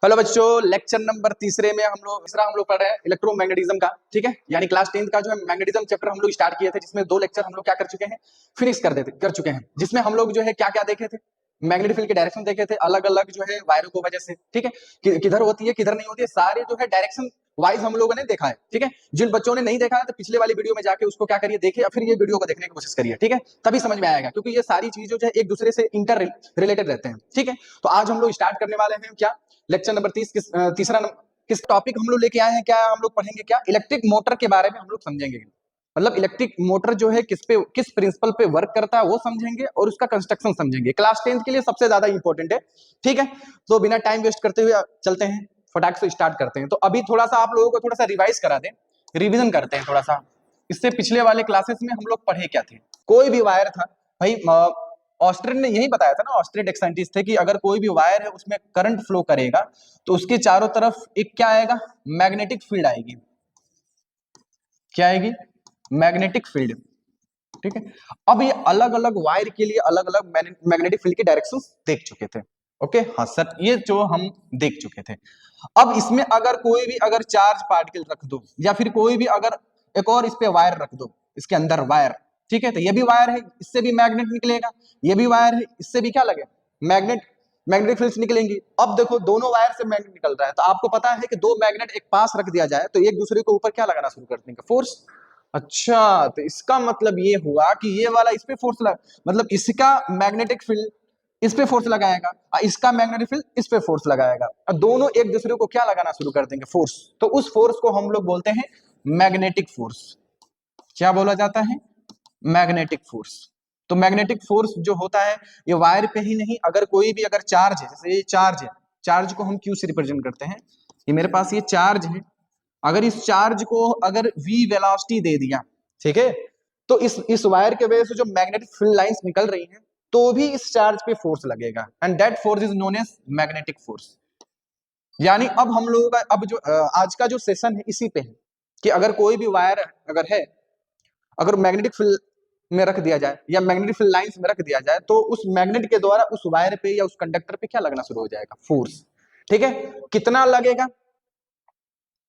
Hello बच्चों, lecture number तीसरे में हम लोग पढ़ रहे हैं इलेक्ट्रोमैग्नेटिज्म का। ठीक है, यानी क्लास 10 का जो है मैग्नेटिज्म चैप्टर हम लोग स्टार्ट किए थे, जिसमें 2 लेक्चर हम लोग क्या कर चुके हैं, फिनिश कर चुके हैं। जिसमें हम लोग जो है क्या क्या देखे थे, मैग्नेटिक फील्ड के डायरेक्शन देखे थे, अलग अलग जो है वायरों को वजह से। ठीक है, किधर होती है किधर नहीं होती है, सारे जो है डायरेक्शन वाइज हम लोगों ने देखा है। ठीक है, जिन बच्चों ने नहीं देखा है तो पिछले वाली वीडियो में जाके उसको क्या करिए, देखिए, फिर ये वीडियो को देखने की कोशिश करिए। ठीक है, तभी समझ में आएगा, क्योंकि ये सारी चीजें जो है एक दूसरे से इंटर रिलेटेड रहते हैं। ठीक है, तो आज हम लोग स्टार्ट करने वाले हैं क्या, लेक्चर नंबर 30। किस टॉपिक हम लोग लेके आए हैं, क्या हम लोग पढ़ेंगे, क्या इलेक्ट्रिक मोटर के बारे में हम लोग समझेंगे। मतलब इलेक्ट्रिक मोटर जो है किस प्रिंसिपल पे वर्क करता है वो समझेंगे, और उसका कंस्ट्रक्शन समझेंगे। क्लास 10 के लिए सबसे ज्यादा इंपॉर्टेंट है। ठीक है, तो बिना टाइम वेस्ट करते हुए चलते हैं, फटाक से स्टार्ट करते हैं। तो अभी थोड़ा सा आप लोगों को थोड़ा सा रिवाइज करा दें, रिवीजन करते हैं थोड़ा सा। इससे पिछले वाले क्लासेस में हम लोग पढ़े क्या थे। कोई भी वायर था भाई, ऑस्ट्रेड ने यही बताया था ना, ऑस्ट्रेड एक साइंटिस्ट थे, कि अगर कोई भी वायर है उसमें करंट फ्लो करेगा तो उसके चारों तरफ एक क्या आएगा, मैग्नेटिक फील्ड आएगी। क्या आएगी, मैग्नेटिक फील्ड। ठीक है, अब ये अलग अलग वायर के लिए अलग अलग मैग्नेटिक फील्ड के डायरेक्शंस देख चुके थे। ओके, हाँ सर, ये जो हम देख चुके थे। अब इसमें अगर कोई भी अगर चार्ज पार्टिकल रख दो, या फिर कोई भी अगर एक और इस पे वायर रख दो, इसके अंदर वायर, ठीक है, तो ये भी वायर है, इससे भी मैग्नेट निकलेगा। ये भी वायर है, इससे भी क्या लगे, मैग्नेट, मैग्नेटिक फील्ड्स निकलेंगी। अब देखो दोनों वायर से मैग्नेट निकल रहा है, तो आपको पता है कि दो मैग्नेट एक पास रख दिया जाए तो एक दूसरे के ऊपर क्या लगाना शुरू कर देंगे, फोर्स। अच्छा, तो इसका मतलब ये हुआ कि ये वाला इस पे फोर्स मतलब इसका मैग्नेटिक फील्ड इस पे फोर्स लगाएगा, और इसका मैग्नेटिक फील्ड इस पे फोर्स लगाएगा, और दोनों एक दूसरे को क्या लगाना शुरू कर देंगे, फोर्स। तो उस फोर्स को हम लोग बोलते हैं मैग्नेटिक फोर्स। क्या बोला जाता है, मैग्नेटिक फोर्स। तो मैग्नेटिक फोर्स जो होता है, ये वायर पे ही नहीं, अगर कोई भी अगर चार्ज है, जैसे ये चार्ज है, चार्ज को हम क्यू से रिप्रेजेंट करते हैं। ये मेरे पास ये चार्ज है, अगर इस चार्ज को अगर v वेलोसिटी दे दिया, ठीक है, तो इस वायर के वजह से जो मैग्नेटिक फील्ड लाइंस निकल रही हैं, तो भी इस चार्ज पे फोर्स लगेगा, and that force is known as magnetic force. यानी अब हम लोगों का अब जो आज का जो सेशन है इसी पे है, कि अगर कोई भी वायर अगर है, अगर मैग्नेटिक फील्ड में रख दिया जाए या मैग्नेटिक फील्ड लाइंस में रख दिया जाए, तो उस मैग्नेट के द्वारा उस वायर पे या उस कंडक्टर पे क्या लगना शुरू हो जाएगा, फोर्स। ठीक है, कितना लगेगा,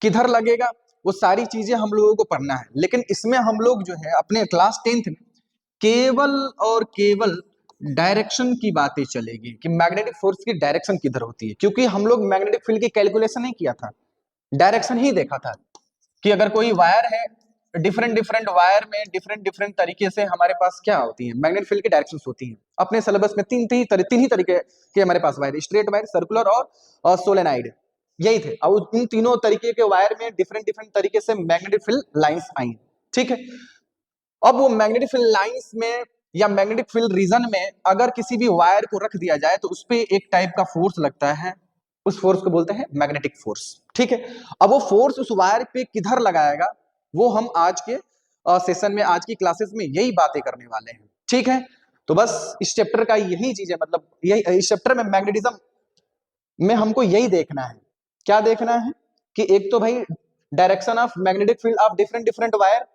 किधर लगेगा, वो सारी चीजें हम लोगों को पढ़ना है। लेकिन इसमें हम लोग जो है अपने क्लास 10th में केवल और केवल डायरेक्शन की बातें चलेगी, कि मैग्नेटिक फोर्स की डायरेक्शन किधर होती है, क्योंकि हम लोग मैग्नेटिक फील्ड की कैलकुलेशन नहीं किया था, डायरेक्शन ही देखा था। कि अगर कोई वायर है, डिफरेंट डिफरेंट वायर में डिफरेंट डिफरेंट तरीके से हमारे पास क्या होती है, मैग्नेटिक फील्ड की डायरेक्शन होती है। अपने सिलेबस में तीन ही तरीके के हमारे पास वायर, स्ट्रेट वायर, सर्कुलर और सोलेनाइड, यही थे। अब इन तीनों तरीके के वायर में डिफरेंट डिफरेंट तरीके से मैग्नेटिक फील्ड लाइंस आई। ठीक है, अब वो मैग्नेटिक फील्ड लाइंस में या मैग्नेटिक फील्ड रीजन में अगर किसी भी वायर को रख दिया जाए, तो उस पर एक टाइप का फोर्स लगता है, उस फोर्स को बोलते हैं मैग्नेटिक फोर्स। ठीक है, अब वो फोर्स उस वायर पे किधर लगाएगा, वो हम आज के सेशन में, आज की क्लासेस में यही बातें करने वाले हैं। ठीक है, तो बस इस चैप्टर का यही चीज है, मतलब यही इस चैप्टर में मैग्नेटिज्म में हमको यही देखना है। क्या देखना है, कि एक तो भाई direction of magnetic field of different different wire,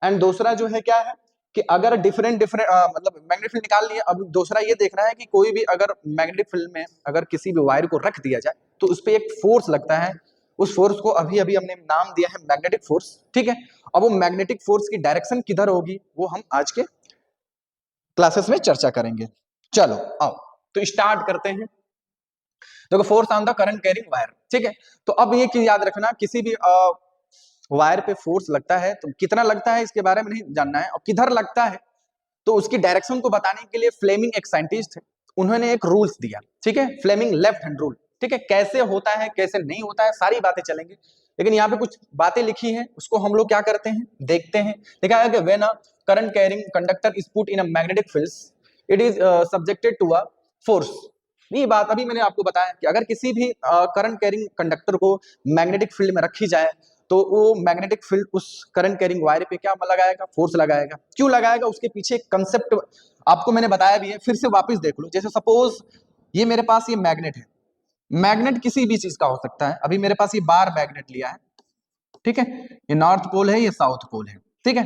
and दूसरा जो है क्या है, कि अगर डिफरेंट डिफरेंट मतलब मैग्नेटिक फील्ड निकाल लिए, अब दूसरा ये देखना है कि कोई भी अगर मैग्नेटिक फील्ड में अगर किसी भी वायर को रख दिया जाए, तो उस पर एक फोर्स लगता है। उस फोर्स को अभी अभी हमने नाम दिया है मैग्नेटिक फोर्स। ठीक है, अब वो मैग्नेटिक फोर्स की डायरेक्शन किधर होगी, वो हम आज के क्लासेस में चर्चा करेंगे। चलो आओ तो स्टार्ट करते हैं। देखो, force on the current carrying wire. ठीक है, तो अब ये चीज याद रखना, किसी भी वायर पे फोर्स लगता है तो कितना लगता है इसके बारे में नहीं जानना है, और किधर लगता है तो उसकी डायरेक्शन को बताने के लिए फ्लेमिंग एक साइंटिस्ट है, उन्होंने एक रूल्स दिया। ठीक है, फ्लेमिंग लेफ्ट हैंड रूल। ठीक है, कैसे होता है कैसे नहीं होता है सारी बातें चलेंगी, लेकिन यहाँ पे कुछ बातें लिखी हैं, उसको हम लोग क्या करते हैं, देखते हैं। लिखा है कि when a current carrying conductor is put in a magnetic field, it is subjected to a force. ये बात अभी मैंने आपको बताया कि अगर किसी भी करंट कैरिंग कंडक्टर को मैग्नेटिक फील्ड में रखी जाए, तो वो मैग्नेटिक फील्ड उस करंट कैरिंग वायर पे क्या लगाएगा, फोर्स लगाएगा। क्यों लगाएगा, उसके पीछे कंसेप्ट आपको मैंने बताया भी है, फिर से वापस देख लो। जैसे सपोज ये मेरे पास ये मैग्नेट है, मैग्नेट किसी भी चीज का हो सकता है। अभी मेरे पास ये बार मैग्नेट लिया है, ठीक है, ये नॉर्थ पोल है, ये साउथ पोल है। ठीक है,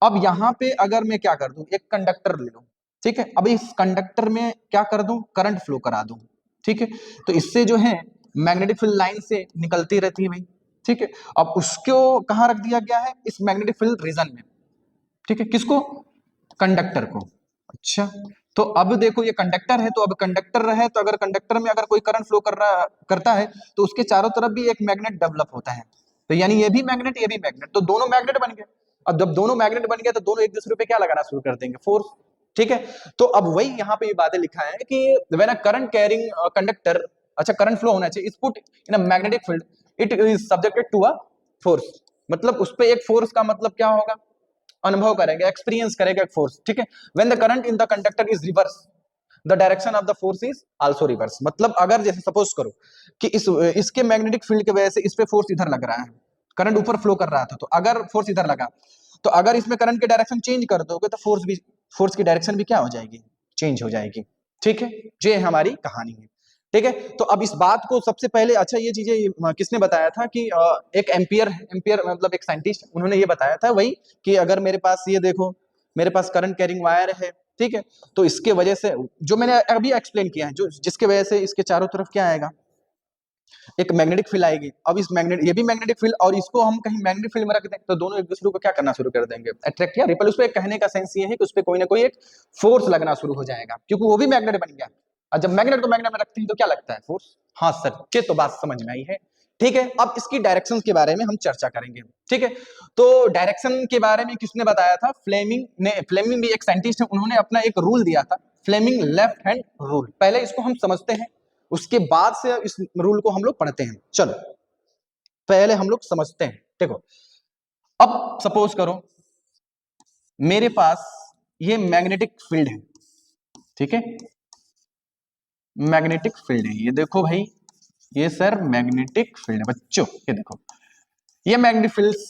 अब यहां पे अगर मैं क्या कर दूं, एक कंडक्टर ले लूं, ठीक है, अब इस कंडक्टर में क्या कर दूं, करंट फ्लो करा दूं। ठीक है, तो इससे जो है मैग्नेटिक फील्ड लाइन से निकलती रहती है भाई, ठीक है। अब उसको कहाँ रख दिया गया है, इस मैग्नेटिक फील्ड रीजन में, ठीक है। किसको, कंडक्टर को। अच्छा, तो अब देखो ये कंडक्टर है, तो अब कंडक्टर रहे तो अगर कंडक्टर में अगर कोई करंट फ्लो करता है तो उसके चारों तरफ भी एक मैग्नेट डेवलप होता है, तो यानी ये भी मैग्नेट ये भी मैग्नेट, तो दोनों मैग्नेट बन गए। अब जब दोनों मैग्नेट बन गए तो दोनों एक दूसरे पे क्या लगाना शुरू कर देंगे, फोर्स, ठीक है। तो अब वही यहाँ पे ये बातें लिखा है कि when a current carrying conductor, अच्छा करंट फ्लो होना चाहिए, is put in a magnetic field, it is subjected to a force, मतलब उस पे एक फोर्स का मतलब क्या होगा, अनुभव करेंगे, एक्सपीरियंस करेगा एक फोर्स, ठीक है। When the current in the conductor is reverse, the direction of the force is also reverse, मतलब अगर जैसे सपोज करो कि इसके मैग्नेटिक फील्ड की वजह से इस पे फोर्स इधर लग रहा है, करंट ऊपर फ्लो कर रहा था, तो अगर फोर्स इधर लगा तो अगर इसमें करंट की डायरेक्शन चेंज कर दोगे तो फोर्स की डायरेक्शन भी क्या हो जाएगी, चेंज हो जाएगी, ठीक है। ये हमारी कहानी है, ठीक है। तो अब इस बात को सबसे पहले, अच्छा ये चीजें किसने बताया था कि एक एम्पियर मतलब एक साइंटिस्ट, उन्होंने ये बताया था वही कि अगर मेरे पास ये देखो, मेरे पास करंट कैरिंग वायर है, ठीक है, तो इसके वजह से जो मैंने अभी एक्सप्लेन किया है, जो जिसके वजह से इसके चारों तरफ क्या आएगा, एक मैग्नेटिक फील्ड आएगी। अब इस मैग्नेट, ये भी मैग्नेटिक फील्ड, और इसको हम कहीं मैग्नेटिक फील्ड में रख दें तो दोनों एक दूसरे को क्या करना शुरू कर देंगे, अट्रैक्ट या रिपल। उस पर कहने का सेंस ये है कि उस पर कोई ना कोई एक फोर्स लगना शुरू हो जाएगा, क्योंकि वो भी मैग्नेट बन गया। और जब मैग्नेट को मैग्नेट में रखते हैं तो क्या लगता है, फोर्स। हाँ सर, ये तो बात समझ में आई है, ठीक है। अब इसकी डायरेक्शन के बारे में हम चर्चा करेंगे, ठीक है। तो डायरेक्शन के बारे में किसने बताया था, फ्लेमिंग ने। फ्लेमिंग भी एक साइंटिस्ट है, उन्होंने अपना एक रूल दिया था, फ्लेमिंग लेफ्ट हैंड रूल। पहले इसको हम समझते हैं, उसके बाद से इस रूल को हम लोग पढ़ते हैं। चलो पहले हम लोग समझते हैं, देखो। अब सपोज करो मेरे पास ये मैग्नेटिक फील्ड है, ठीक है, मैग्नेटिक फील्ड है, ये देखो भाई, ये सर मैग्नेटिक फील्ड है बच्चों, ये देखो, ये मैग्नेटिक फील्ड्स,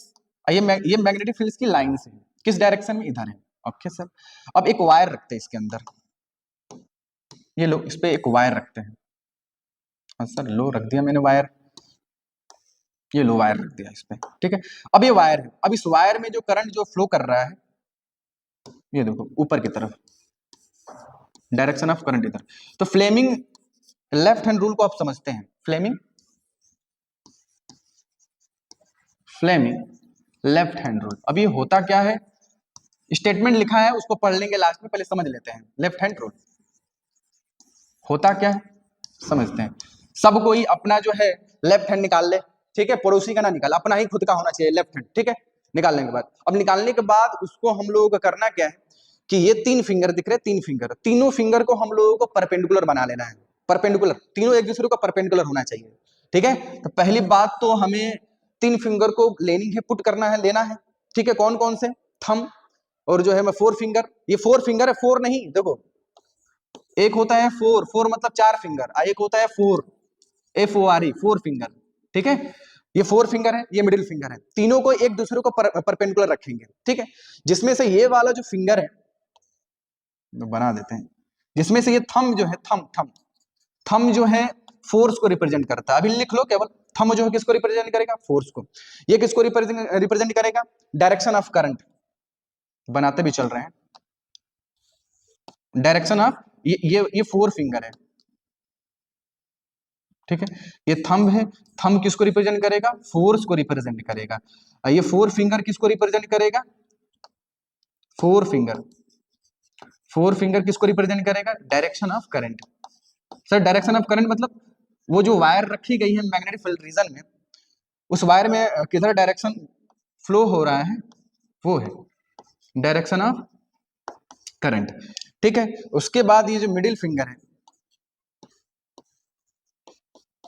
ये मैग्नेटिक फील्ड्स की लाइंस है, किस डायरेक्शन में, इधर है, ओके सर। अब एक वायर रखते हैं इसके अंदर, ये लो, इस पे एक वायर रखते हैं, हाँ सर लो रख दिया मैंने वायर, ये लो वायर रख दिया इस पे, ठीक है। अब ये वायर है, अब इस वायर में जो करंट जो फ्लो कर रहा है, ये देखो ऊपर की तरफ, डायरेक्शन ऑफ करंट इधर। तो फ्लेमिंग लेफ्ट हैंड रूल को आप समझते हैं, फ्लेमिंग लेफ्ट हैंड रूल। अब ये होता क्या है, स्टेटमेंट लिखा है उसको पढ़ लेंगे लास्ट में, पहले समझ लेते हैं। लेफ्ट हैंड रूल होता क्या है, समझते हैं। सब कोई अपना जो है लेफ्ट हैंड निकाल ले, ठीक है, पड़ोसी का ना निकाल, अपना ही खुद का होना चाहिए लेफ्ट हैंड, ठीक है। निकालने के बाद, अब निकालने के बाद उसको हम लोगों को करना क्या है कि ये 3 फिंगर दिख रहे हैं, 3 फिंगर, तीनों फिंगर को हम लोगों को परपेंडिकुलर बना लेना है, परपेंडिकुलर, तीनों एक दूसरे को परपेंडिकुलर होना चाहिए, ठीक है। तो पहली बात तो हमें 3 फिंगर को लेनी है, पुट करना है, लेना है, ठीक है। कौन कौन से, थंब, और जो है मैं 4 फिंगर, ये 4 फिंगर है, 4 नहीं, देखो एक होता है 4, 4 मतलब 4 फिंगर, एक होता है 4, FORE, 4 फिंगर, ठीक है। ये 4 फिंगर है, ये मिडिल फिंगर है, तीनों को एक दूसरे को परपेंडिकुलर रखेंगे, ठीक है। जिसमें से ये वाला जो फिंगर है, बना देते हैं, जिसमें से ये थंब जो है, थंब जो है फोर्स को रिप्रेजेंट करता है। अभी लिख लो केवल, थंब जो है किसको रिप्रेजेंट करेगा, फोर्स को। ये किसको रिप्रेजेंट करेगा, डायरेक्शन ऑफ करंट, बनाते भी चल रहे हैं, डायरेक्शन ऑफ, ये 4 फिंगर है, ठीक है। ये थंब है, थंब किसको रिप्रेजेंट करेगा, फोर्स को रिप्रेजेंट करेगा। ये 4 फिंगर किसको रिप्रेजेंट करेगा, 4 फिंगर, 4 फिंगर किसको रिप्रेजेंट करेगा, direction of current. Sir direction of current मतलब वो जो वायर रखी गई है मैग्नेटिक फील्ड रीजन में, उस वायर में किधर डायरेक्शन फ्लो हो रहा है, वो है डायरेक्शन ऑफ करंट, ठीक है। उसके बाद ये जो मिडिल फिंगर है,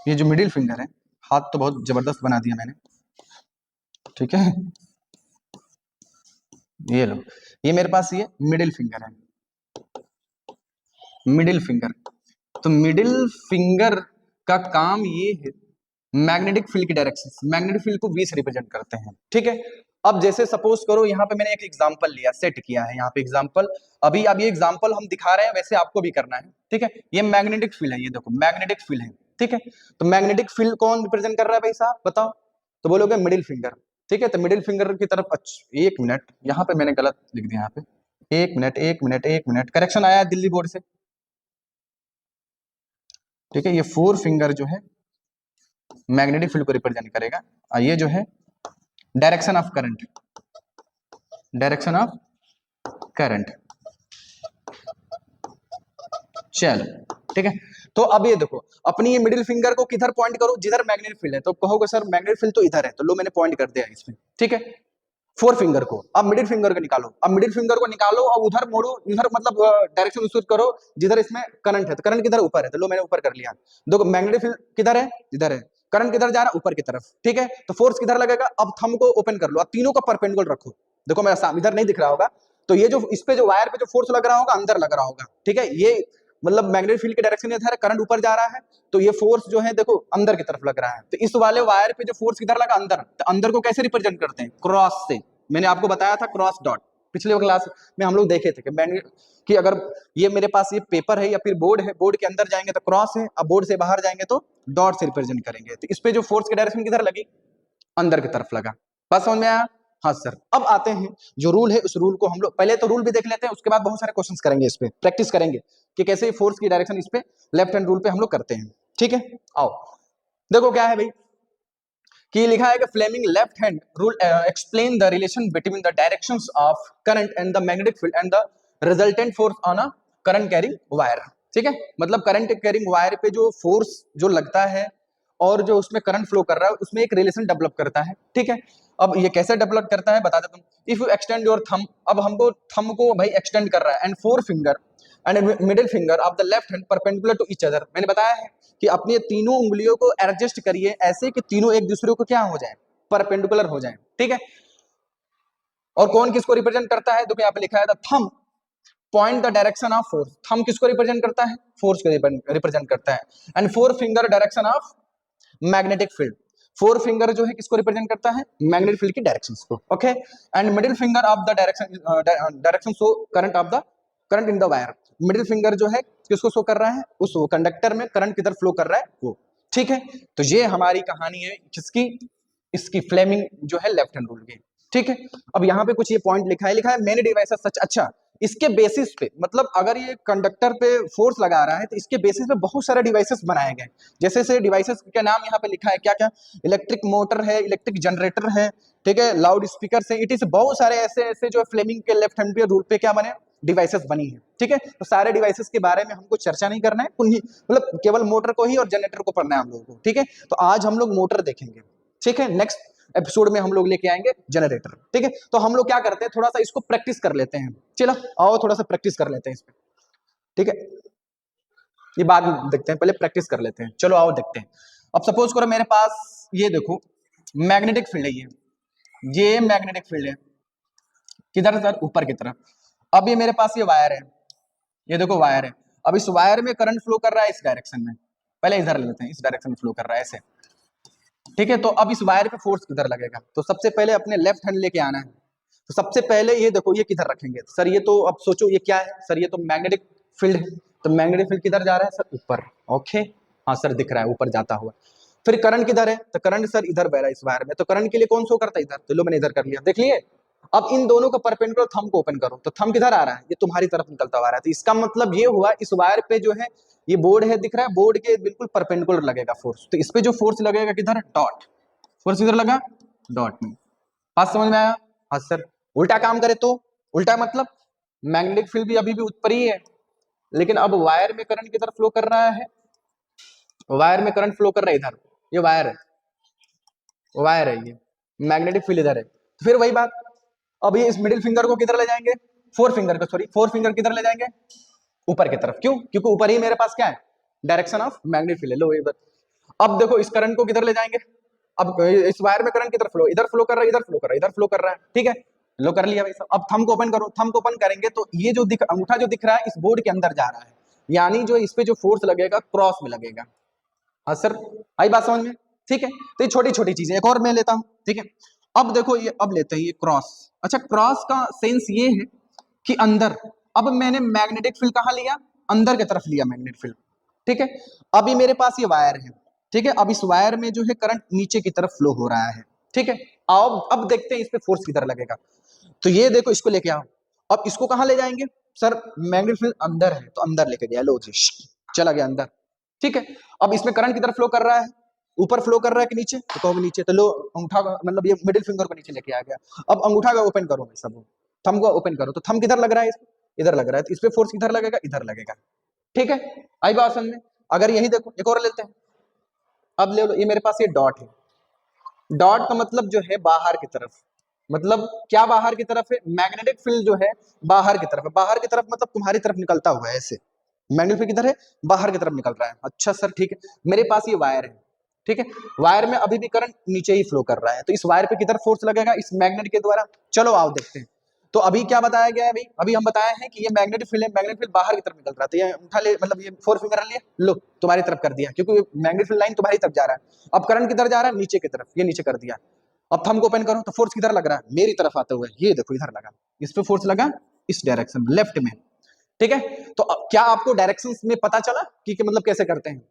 ये जो मिडिल फिंगर है, हाथ तो बहुत जबरदस्त बना दिया मैंने, ठीक है, ये लो, ये मेरे पास ये मिडिल फिंगर है, मिडिल फिंगर। तो मिडिल फिंगर का काम ये है, मैग्नेटिक फील्ड की डायरेक्शन, मैग्नेटिक फील्ड को V से रिप्रेजेंट करते हैं, ठीक है। अब जैसे सपोज करो यहाँ पे मैंने एक एग्जांपल लिया, सेट किया है यहाँ पे एग्जांपल, अभी अब ये एग्जांपल हम दिखा रहे हैं, वैसे आपको भी करना है, ठीक है। ये मैग्नेटिक फील्ड है, ये देखो मैग्नेटिक फील्ड है, ठीक है। तो मैग्नेटिक फील्ड कौन रिप्रेजेंट कर रहा है भाई साहब, बताओ, तो बोलोगे मिडिल फिंगर, ठीक है। तो मिडिल फिंगर की तरफ, अच्छा 1 मिनट, यहाँ पे मैंने गलत लिख दिया, यहाँ पे 1 मिनट, 1 मिनट, 1 मिनट, करेक्शन आया दिल्ली बोर्ड से, ठीक है। ये 4 फिंगर जो है मैग्नेटिक फील्ड को रिप्रेजेंट करेगा, और ये जो है direction of current, direction of current. चलो ठीक है, तो अब ये देखो अपनी ये मिडिल फिंगर को किधर पॉइंट करो, जिधर मैग्नेटिक फील्ड है, तो कहोगे सर मैग्नेटिक फील्ड तो इधर है, तो लो मैंने पॉइंट कर दिया इसमें, ठीक है। फोर फिंगर को, अब मिडिल फिंगर को निकालो, अब मिडिल फिंगर को निकालो और उधर मोड़ो, उधर मतलब डायरेक्शन स्विच करो जिधर इसमें करंट है, तो करंट किधर ऊपर है, तो लो मैंने ऊपर कर लिया। देखो मैग्नेटिक फील्ड किधर है, इधर है, करंट किधर जा रहा है, ऊपर की तरफ, ठीक है। तो फोर्स किधर लगेगा, अब थंब को ओपन कर लो, अब तीनों का परपेंडिकुलर रखो। देखो मेरा इधर नहीं दिख रहा होगा, तो ये जो इस पे जो वायर पे जो फोर्स लग रहा होगा अंदर लग रहा होगा, ठीक है। ये मतलब मैग्नेटिक फील्ड के डायरेक्शन इधर है, करंट ऊपर जा रहा है, तो ये फोर्स जो है देखो अंदर की तरफ लग रहा है। तो इस वाले वायर पे जो फोर्स किधर लगा, अंदर, तो अंदर को कैसे रिप्रेजेंट करते हैं, क्रॉस से। मैंने आपको बताया था क्रॉस डॉट, पिछले क्लास में हम लोग देखे थे कि अगर ये मेरे पास ये पेपर है या फिर बोर्ड है, बोर्ड के अंदर जाएंगे तो क्रॉस है, अब बोर्ड से बाहर जाएंगे तो डॉट से रिप्रेजेंट करेंगे। तो इस पे जो फोर्स की डायरेक्शन किधर लगी, अंदर की तरफ लगा। बात समझ में आया? हाँ सर। अब आते हैं जो रूल है, उस रूल को हम लोग पहले तो रूल भी देख लेते हैं, उसके बाद बहुत सारे क्वेश्चंस करेंगे, इस पे प्रैक्टिस करेंगे कि कैसे फोर्स की डायरेक्शन इस पे लेफ्ट हैंड रूल पे हम लोग करते हैं, ठीक है। आओ देखो क्या है भाई, कि लिखा है कि Fleming left hand rule explain the relation between the directions of current and the magnetic field and the resultant force on a current carrying wire, ठीक है। मतलब करंट कैरिंग वायर पे जो फोर्स जो लगता है और जो उसमें करंट फ्लो कर रहा है, उसमें एक रिलेशन डेवलप करता है, ठीक है। अब ये कैसे डेवलप करता है बता देता हूँ। If you extend your thumb, अब हमको थंब को भाई एक्सटेंड कर रहा है, and four finger and middle finger of the left hand perpendicular to each other. मैंने बताया है कि अपनी तीनों उंगलियों को एडजस्ट करिए ऐसे कि तीनों एक दूसरे को क्या हो जाए, परपेंडिकुलर हो जाए, ठीक है। और कौन किसको रिप्रेजेंट करता है, देखो यहाँ पे लिखा है the thumb point the direction of force. Thumb किसको रिप्रेजेंट करता है, फोर्स को रिप्रेजेंट करता है। And four finger direction of magnetic field, four finger जो है किसको रिप्रेजेंट करता है, मैग्नेटिक फील्ड की डायरेक्शंस को, okay. And middle finger of the direction show current of the current in the wire. Middle finger जो है किसको शो कर रहा है, उस कंडक्टर में करंट किधर फ्लो कर रहा है वो, ठीक है। तो ये हमारी कहानी है किसकी, इसकी फ्लेमिंग जो है लेफ्ट हैंड रूल की, ठीक है। अब यहाँ पे कुछ ये पॉइंट लिखा है मेनी डिवाइसेस सच, अच्छा इसके बेसिस पे, मतलब अगर ये कंडक्टर पे फोर्स लगा रहा है तो इसके बेसिस पे बहुत सारे डिवाइसेस बनाए गए। जैसे से डिवाइसेस का नाम यहाँ पे लिखा है, क्या क्या, इलेक्ट्रिक मोटर है, इलेक्ट्रिक जनरेटर है, ठीक है, लाउड स्पीकर है, इट इज बहुत सारे ऐसे ऐसे जो फ्लेमिंग के लेफ्ट हैंड रूल पे क्या बने, डिवाइसेस बनी है, ठीक है। तो सारे डिवाइसेस के बारे में हमको चर्चा नहीं करना है, मतलब केवल मोटर को ही और जनरेटर को पढ़ना है हम लोगों को, ठीक है। तो आज हम लोग मोटर देखेंगे, ठीक है। नेक्स्ट एपिसोड में हम लोग लेके आएंगे जनरेटर, ठीक है। तो हम लोग क्या करते हैं, थोड़ा सा इसको प्रैक्टिस कर लेते हैं, चलो आओ थोड़ा सा प्रैक्टिस कर लेते हैं इस पे, ठीक है। ये बाद में देखते हैं, पहले प्रैक्टिस कर लेते हैं, चलो आओ देखते हैं। अब सपोज करो मेरे पास ये देखो मैग्नेटिक फील्ड है, ये मैग्नेटिक फील्ड है, किधर सर, ऊपर की तरफ। अब ये मेरे पास ये वायर है, ये देखो वायर है, अब इस वायर में करंट फ्लो कर रहा है इस डायरेक्शन में, पहले इधर ले लेते हैं, इस डायरेक्शन में फ्लो कर रहा है ऐसे, ठीक है। तो अब इस वायर पे फोर्स किधर लगेगा, तो सबसे पहले अपने लेफ्ट हैंड लेके आना है। तो सबसे पहले ये देखो ये किधर रखेंगे सर, ये तो अब सोचो ये क्या है सर, ये तो मैग्नेटिक फील्ड है, तो मैग्नेटिक फील्ड किधर जा रहा है सर, ऊपर, ओके। हाँ सर दिख रहा है ऊपर जाता हुआ। फिर करंट किधर है, तो करंट सर इधर बह रहा है इस वायर में, तो करंट के लिए कौन शो करता है, इधर, तो लो मैंने इधर कर लिया, देख लिए। अब इन दोनों का परपेंडिकुलर थंब को ओपन करो, तो थंब किधर आ रहा है, ये तुम्हारी तरफ निकलता हुआ आ रहा है, तो इसका मतलब ये हुआ इस वायर पे जो है ये बोर्ड है, दिख रहा है, बोर्ड के बिल्कुल परपेंडिकुलर लगेगा फोर्स, तो इस पे जो फोर्स लगेगा किधर, डॉट, फोर्स इधर लगा डॉट में। बात समझ में आया? हाँ सर। उल्टा काम करे तो, उल्टा मतलब मैग्नेटिक फील्ड भी अभी भी ऊपर ही है, लेकिन अब वायर में करंट किधर फ्लो कर रहा है, वायर में करंट फ्लो कर रहा है इधर, ये वायर है, वायर है, ये मैग्नेटिक फील्ड इधर है। तो फिर वही बात, अब ये इस मिडिल फिंगर को किधर ले जाएंगे, फोर फिंगर को, सॉरी फोर फिंगर किधर ले जाएंगे, ऊपर की तरफ। क्यों? क्योंकि ऊपर ही मेरे पास क्या है, डायरेक्शन ऑफ मैग्नेटिक फील्ड है, लो इधर। अब देखो इस करंट को किधर ले जाएंगे, अब इस वायर में करंट किधर फ्लो, इधर फ्लो कर रहा है, इधर फ्लो कर रहा है, इधर फ्लो कर रहा है, ठीक है। लो कर लिया भाई साहब। अब थंब को ओपन करो, थंब को ओपन करेंगे तो ये जो अंगूठा जो दिख रहा है इस बोर्ड के अंदर जा रहा है, यानी जो इस पे जो फोर्स लगेगा क्रॉस में लगेगा। हाँ सर, आई बात समझ में, ठीक है। तो ये छोटी छोटी चीजें, एक और मैं लेता हूं, ठीक है। अब देखो ये, अब लेते हैं ये क्रॉस। अच्छा क्रॉस का सेंस ये है कि अंदर, अब मैंने मैग्नेटिक फील्ड कहाँ लिया, अंदर की तरफ लिया मैग्नेटिक फील्ड, ठीक है। अभी मेरे पास ये वायर है, ठीक है, अब इस वायर में जो है करंट नीचे की तरफ फ्लो हो रहा है, ठीक है। आओ अब देखते हैं इस पे फोर्स किधर लगेगा, तो ये देखो इसको लेके आओ। अब इसको कहाँ ले जाएंगे सर, मैग्नेटिक फील्ड अंदर है तो अंदर लेके गया, लो जी चला गया अंदर, ठीक है। अब इसमें करंट किधर फ्लो कर रहा है, ऊपर फ्लो कर रहा है कि नीचे, तो कहोगे नीचे, तो लो अंगूठा मतलब ये मिडिल फिंगर को नीचे लेके आ गया। अब अंगूठा का ओपन करो, सब थंब को ओपन करो, तो थंब किधर लग रहा है, इधर लग रहा है, तो इस पे फोर्स किधर लगेगा, इधर लगेगा। ठीक है, आई बात समझ में। अगर यही देखो, एक और लेते हैं, अब ले लो, ये मेरे पास ये डॉट है, डॉट का मतलब जो है बाहर की तरफ, मतलब क्या बाहर की तरफ है, मैग्नेटिक फील्ड जो है बाहर की तरफ है, बाहर की तरफ मतलब तुम्हारी तरफ निकलता हुआ है ऐसे, मैग्नेटिक फील्ड किधर है, बाहर की तरफ निकल रहा है। अच्छा सर ठीक है, मेरे पास ये वायर है, ठीक है, वायर में अभी भी करंट नीचे ही फ्लो कर रहा है, तो इस वायर पे किधर फोर्स लगेगा, इस मैग्नेट के द्वारा। चलो आओ देखते हैं। तो अभी क्या बताया गया है, अभी हम बताए हैं कि ये मैग्नेटिक फील्ड है, मैग्नेटिक फील्ड बाहर की तरफ निकल रहा है, तो ये उठा ले, मतलब ये फोर फिंगर लिया, लो तुम्हारी तरफ कर दिया, क्योंकि मैग्नेटिक फील्ड लाइन तुम्हारी तरफ जा रहा है। अब करंट किधर जा रहा है, नीचे की तरफ, ये नीचे कर दिया। अब थंब को ओपन करो, तो फोर्स किधर लग रहा है, मेरी तरफ आता हुआ है, ये देखो इधर लगा, इस पे फोर्स लगा, इस डायरेक्शन लेफ्ट में। ठीक है, तो क्या आपको डायरेक्शन में पता चला कि मतलब कैसे करते हैं।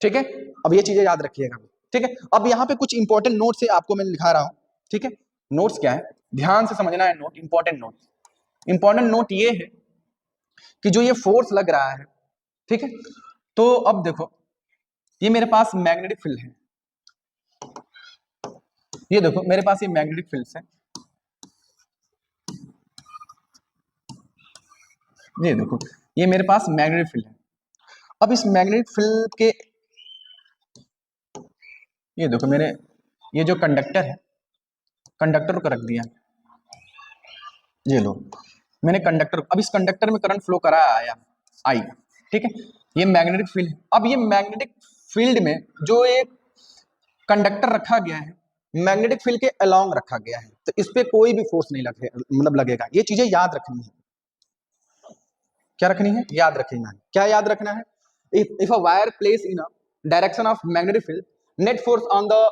ठीक है, अब ये चीजें याद रखिएगा। ठीक है, अब यहाँ पे कुछ इंपॉर्टेंट नोट्स है, आपको मैं लिखा रहा हूँ। ठीक है, नोट्स क्या है, ध्यान से समझना है note, important note. Important note ये है कि जो ये फोर्स लग रहा है, ठीक है, तो अब देखो ये मेरे पास मैग्नेटिक फील्ड है, ये देखो मेरे पास ये मैग्नेटिक फील्ड है, ये देखो ये मेरे पास मैग्नेटिक फील्ड है। अब इस मैग्नेटिक फील्ड के, ये देखो मेरे, ये जो कंडक्टर है, कंडक्टर को रख दिया, ये लो मैंने कंडक्टर, अब इस कंडक्टर में करंट फ्लो करा आया आई। ठीक है, ये मैग्नेटिक फील्ड है। अब ये मैग्नेटिक फील्ड में जो एक कंडक्टर रखा गया है, मैग्नेटिक फील्ड के अलोंग रखा गया है, तो इस पे कोई भी फोर्स नहीं लगे, मतलब लगेगा। ये चीजें याद रखनी है, क्या रखनी है, याद रखना है। क्या याद रखना है, if a wire place in a direction of magnetic field, net force on the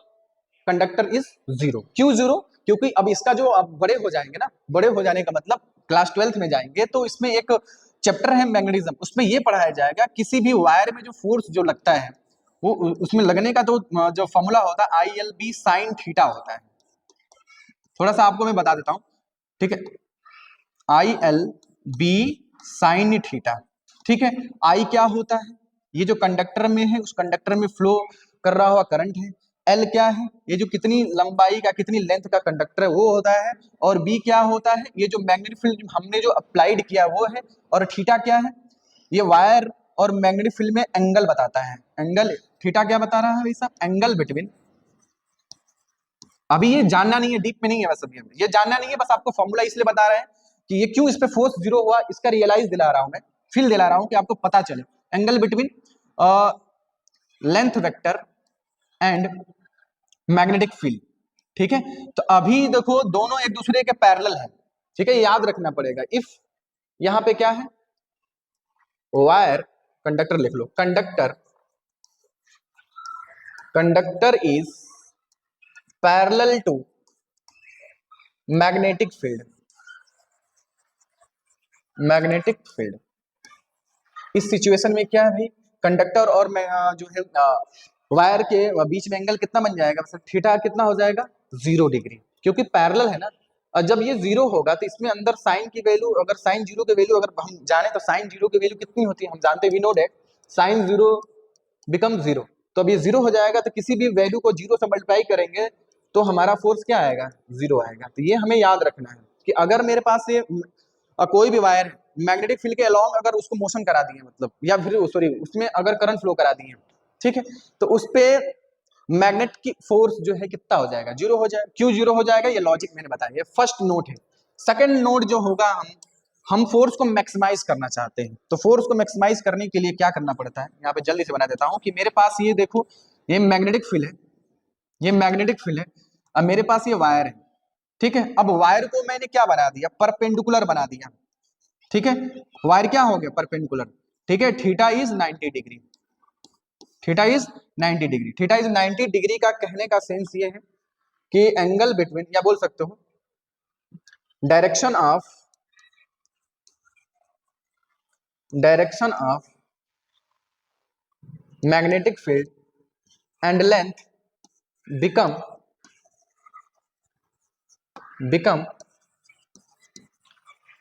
conductor is zero. क्यों जीरो, क्योंकि अब इसका जो अब बड़े हो जाएंगे ना, बड़े हो जाने का मतलब क्लास 12th में जाएंगे तो इसमें एक चैप्टर है मैग्नेटिज्म, उसमें ये पढ़ाया जाएगा किसी भी वायर में जो फोर्स जो लगता है, वो उसमें लगने का जो फॉर्मूला होता है ILB साइन थीटा होता है। थोड़ा सा आपको मैं बता देता हूं। ठीक है, ILB साइन थीटा। ठीक है, आई क्या होता है, ये जो कंडक्टर में है, उस कंडक्टर में फ्लो कर रहा हुआ करंट है। एल क्या है, ये जो कितनी लंबाई का, कितनी लेंथ का कंडक्टर है वो होता है। और बी क्या होता है, ये जो मैग्नेटिक फील्ड हमने जो अप्लाइड किया वो है। और थीटा क्या है, ये वायर और मैग्नेटिक फील्ड में एंगल बताता है। एंगल थीटा क्या बता रहा है भाई साहब, एंगल बिटवीन। अभी ये जानना नहीं है, डीप में नहीं है, बस अभी ये जानना नहीं है, बस आपको फॉर्मूला इसलिए बता रहे हैं कि ये क्यों इस पे फोर्स जीरो हुआ, इसका रियलाइज दिला रहा हूं मैं, फील दिला रहा हूं कि आपको पता चले। Angle between length vector and magnetic field. ठीक है, तो अभी देखो दोनों एक दूसरे के पैरेलल है। ठीक है, याद रखना पड़ेगा। इफ यहां पे क्या है, वायर, कंडक्टर लिख लो, conductor, conductor is parallel to magnetic field, magnetic field. इस सिचुएशन में क्या है भाई, कंडक्टर और जो है वायर के बीच में एंगल कितना बन जाएगा, थीटा कितना हो जाएगा, 0 डिग्री, क्योंकि पैरेलल है ना। और जब ये जीरो होगा तो इसमें अंदर साइन की वैल्यू, अगर साइन जीरो की वैल्यू अगर हम जाने तो साइन जीरो की वैल्यू कितनी होती है हम जानते हैं, we know that sine zero become zero. तो अब ये जीरो हो जाएगा, तो किसी भी वैल्यू को जीरो से मल्टीप्लाई करेंगे तो हमारा फोर्स क्या आएगा, जीरो आएगा। तो ये हमें याद रखना है कि अगर मेरे पास ये कोई भी वायर मैग्नेटिक फील्ड के अलोंग अगर उसको मोशन करा दिए, मतलब या फिर सॉरी उसमें अगर करंट फ्लो करा दिए, ठीक है, तो उस पे मैग्नेट की फोर्स जो है कितना हो जाएगा, जीरो हो जाएगा। क्यों जीरो हो जाएगा, ये लॉजिक मैंने बताया, ये फर्स्ट नोट है। सेकंड नोट जो होगा, हम फोर्स को मैक्सिमाइज करना चाहते हैं, तो फोर्स को मैक्सिमाइज करने के लिए क्या करना पड़ता है, यहाँ पे जल्दी से बना देता हूं कि मेरे पास ये देखो, ये मैग्नेटिक फील्ड है, ये मैग्नेटिक फील्ड है, अब मेरे पास ये वायर है। ठीक है, अब वायर को मैंने क्या बना दिया, परपेंडिकुलर बना दिया। ठीक है, वायर क्या हो गया, परपेंडिकुलर। ठीक है, theta is 90 degree, theta is 90 degree, theta is 90 degree का कहने का सेंस ये है कि एंगल बिटवीन, या बोल सकते हो direction of magnetic field and length become become